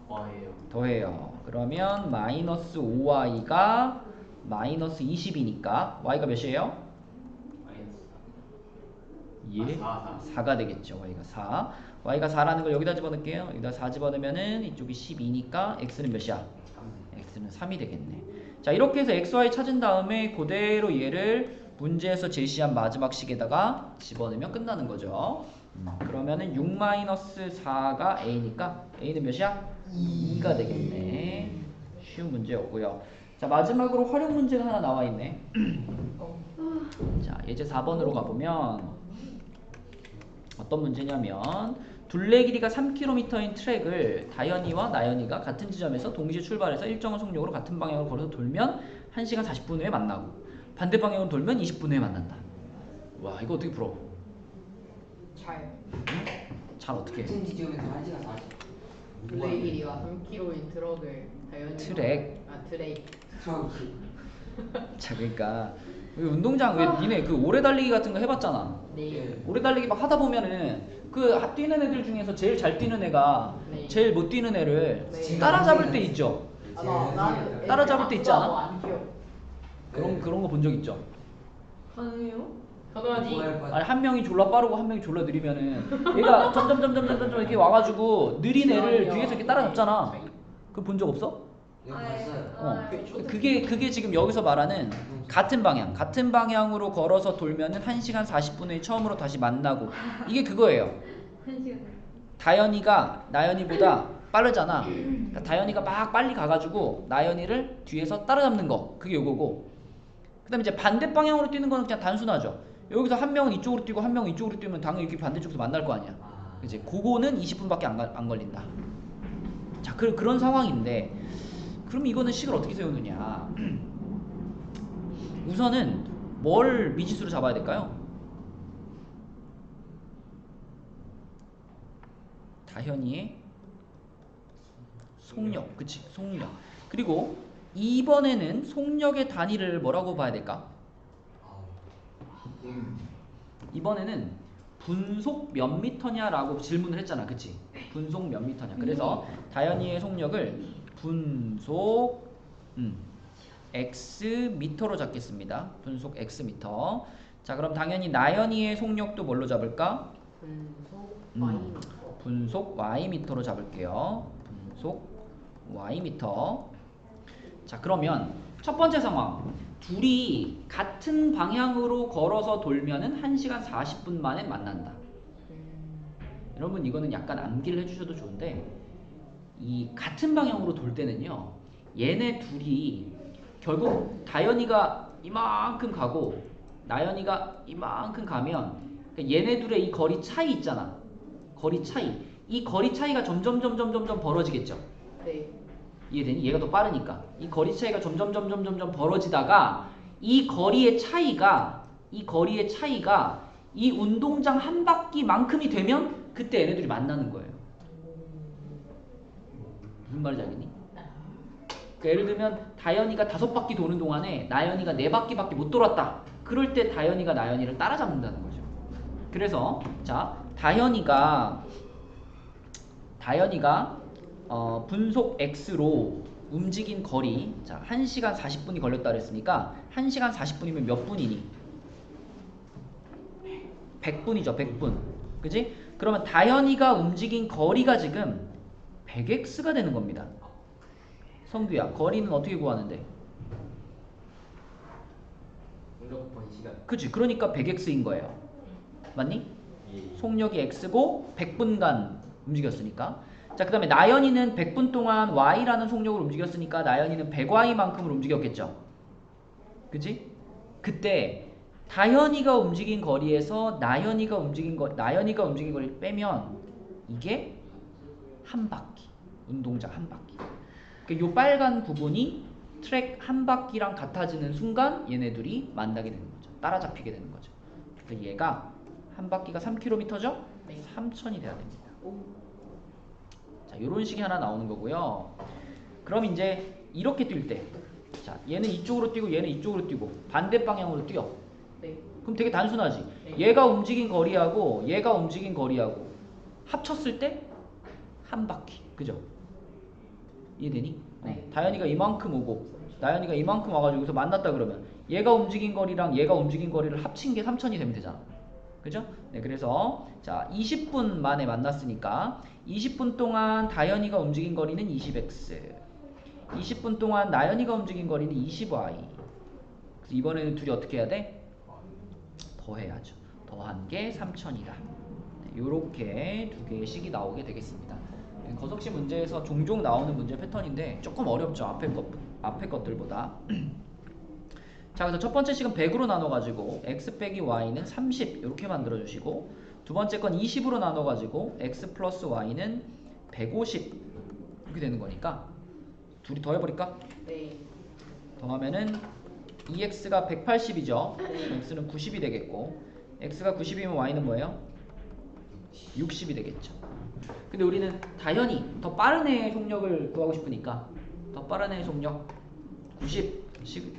와예요. 더해요. 그러면 마이너스 5y가 마이너스 20이니까 y가 몇이에요? 마이너스. 예, 4. 4가 되겠죠. y가 4. y가 4라는 걸 여기다 집어넣을게요. 여기다 4 집어넣으면은 이쪽이 12니까 x는 몇이야? 3. x는 3이 되겠네. 자, 이렇게 해서 x, y 찾은 다음에 그대로 얘를 문제에서 제시한 마지막 식에다가 집어넣으면 끝나는 거죠. 그러면은 6-4가 a니까 a는 몇이야? 2가 되겠네. 쉬운 문제였고요. 자, 마지막으로 활용 문제가 하나 나와 있네. 자, 예제 4번으로 가보면 어떤 문제냐면 둘레 길이가 3km인 트랙을 다현이와 나연이가 같은 지점에서 동시에 출발해서 일정한 속력으로 같은 방향으로 걸어서 돌면 1시간 40분 후에 만나고 반대 방향으로 돌면 20분 후에 만난다. 와, 이거 어떻게 풀어? 잘. 잘 어떻게 해? 같은 지점에서 1시간 40분. 둘레 길이가 3km인 트럭을 다현이가 트랙. 트랙. 저기. 자, 그러니까 왜 운동장 왜 니네 그 오래 달리기 같은 거 해봤잖아. 네. 오래 달리기 막 하다 보면은 그 뛰는 애들 중에서 제일 잘 뛰는 애가 네. 제일 못 뛰는 애를 네. 따라잡을 때 있죠. 나는 따라잡을 때 있지 않아? 안 뛰어. 그런 거 본 적 있죠. 가능해요? 가능하지. 아니, 한 명이 졸라 빠르고 한 명이 졸라 느리면은 얘가 점점 이렇게 와가지고 느린 애를 뒤에서 이렇게 따라잡잖아. 그거 본 적 없어? 네, 봤어요. 그게 지금 여기서 말하는 같은 방향으로 걸어서 돌면은 1시간 40분 후에 처음으로 다시 만나고 이게 그거예요. 1시간. 다현이가 나연이보다 빠르잖아. 그러니까 다현이가 막 빨리 가가지고 나연이를 뒤에서 따라잡는 거, 그게 요거고. 그다음에 이제 반대 방향으로 뛰는 거는 그냥 단순하죠. 여기서 한 명은 이쪽으로 뛰고 한 명은 이쪽으로 뛰면 당연히 이렇게 반대쪽에서 만날 거 아니야. 그치? 그거는 20분밖에 안 걸린다. 자, 그런 상황인데, 그럼 이거는 식을 어떻게 세우느냐? 우선은 뭘 미지수로 잡아야 될까요? 다현이의 속력, 그치? 속력. 그리고 이번에는 속력의 단위를 뭐라고 봐야 될까? 이번에는 분속 몇 미터냐라고 질문을 했잖아, 그치? 분속 몇 미터냐. 그래서 다현이의 속력을 분속 x 미터로 잡겠습니다. 분속 x 미터. 자, 그럼 당연히 나연이의 속력도 뭘로 잡을까? 분속 y. 분속 y 미터로 잡을게요. 분속 y 미터. 자, 그러면 첫 번째 상황. 둘이 같은 방향으로 걸어서 돌면은 1시간 40분 만에 만난다. 여러분, 이거는 약간 암기를 해주셔도 좋은데, 이 같은 방향으로 돌 때는요, 얘네 둘이 결국 다현이가 이만큼 가고 나연이가 이만큼 가면, 그러니까 얘네 둘의 이 거리 차이 있잖아. 거리 차이. 이 거리 차이가 점점 벌어지겠죠. 네. 이해되니? 얘가 더 빠르니까. 이 거리 차이가 점점 벌어지다가 이 거리의 차이가 이 운동장 한 바퀴만큼이 되면 그때 얘네들이 만나는 거예요. 무슨 말인지 알겠니? 그러니까 예를 들면 다현이가 5바퀴 도는 동안에 나연이가 4바퀴밖에 못 돌았다. 그럴 때 다현이가 나연이를 따라잡는다는 거죠. 그래서 자, 다현이가 분속 x로 움직인 거리, 자, 1시간 40분이 걸렸다 그랬으니까 1시간 40분이면 몇 분이니? 100분이죠. 100분. 그지? 그러면 다현이가 움직인 거리가 지금 100x가 되는 겁니다. 성규야, 거리는 어떻게 구하는데? 공격번 시간. 그치? 그러니까 100x인 거예요. 맞니? 예. 속력이 x고 100분간 움직였으니까. 자, 그 다음에 나연이는 100분 동안 y라는 속력으로 움직였으니까 나연이는 100y만큼을 움직였겠죠. 그치? 그때 다현이가 움직인 거리에서 나연이가 움직인 거리를 빼면 이게 한 바퀴. 운동장 한 바퀴. 그러니까 요 빨간 부분이 트랙 한 바퀴랑 같아지는 순간 얘네들이 만나게 되는 거죠. 따라잡히게 되는 거죠. 그래서 얘가 한 바퀴가 3km죠? 네. 3000이 돼야 됩니다. 오. 자, 요런 식이 하나 나오는 거고요. 그럼 이제 이렇게 뛸 때, 자, 얘는 이쪽으로 뛰고 얘는 이쪽으로 뛰고 반대 방향으로 뛰어. 네. 그럼 되게 단순하지. 네. 얘가 움직인 거리하고 얘가 움직인 거리하고 합쳤을 때 한 바퀴. 그죠? 이해되니? 네. 다현이가 이만큼 오고 나연이가 이만큼 와가지고 여기서 만났다 그러면 얘가 움직인 거리랑 얘가 움직인 거리를 합친 게 3000이 되면 되잖아. 그죠? 네, 그래서 자 20분 만에 만났으니까 20분 동안 다현이가 움직인 거리는 20x, 20분 동안 나연이가 움직인 거리는 20y. 그래서 이번에는 둘이 어떻게 해야 돼? 더해야죠. 더한 게 3000이다. 네, 요렇게 두 개의 식이 나오게 되겠습니다. 거석시 문제에서 종종 나오는 문제 패턴인데 조금 어렵죠. 앞에 것들보다. 자, 그래서 첫 번째 식은 100으로 나눠가지고 x 빼기 y는 30 이렇게 만들어주시고, 두 번째 건 20으로 나눠가지고 x 플러스 y는 150 이렇게 되는 거니까 둘이 더해버릴까? 네. 더하면은 2x가 180이죠. x는 90이 되겠고, x가 90이면 y는 뭐예요? 60이 되겠죠. 근데 우리는 당연히 더 빠른 애의 속력을 구하고 싶으니까 더 빠른 애의 속력 90.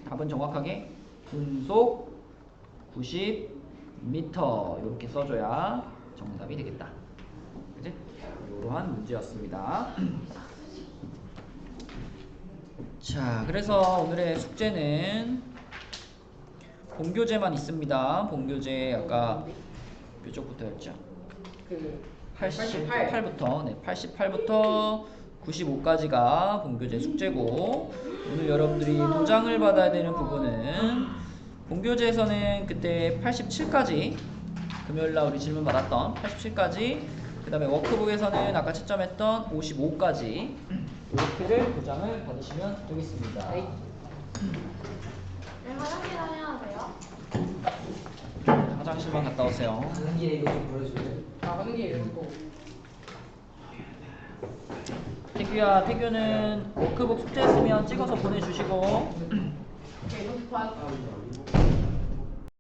답은 정확하게 분속 90m 이렇게 써줘야 정답이 되겠다. 그치? 이러한 문제였습니다. 자, 그래서 오늘의 숙제는 본교재만 있습니다. 본교재 아까 몇 쪽부터였죠? 그 88부터 88부터 95까지가 본교재 숙제고, 오늘 여러분들이 도장을 받아야 되는 부분은 본교재에서는 그때 87까지 금요일날 우리 질문 받았던 87까지, 그 다음에 워크북에서는 아까 채점했던 55까지 이렇게를 도장을 받으시면 되겠습니다. 네. 네, 화장실 다녀야 돼요? 화장실만 갔다 오세요. 가는 길에 이거 좀 보여줄래? 나가는 게 이러고. 태규는 워크북 숙제했으면 찍어서 보내주시고, 오케이, 노트 반. 아,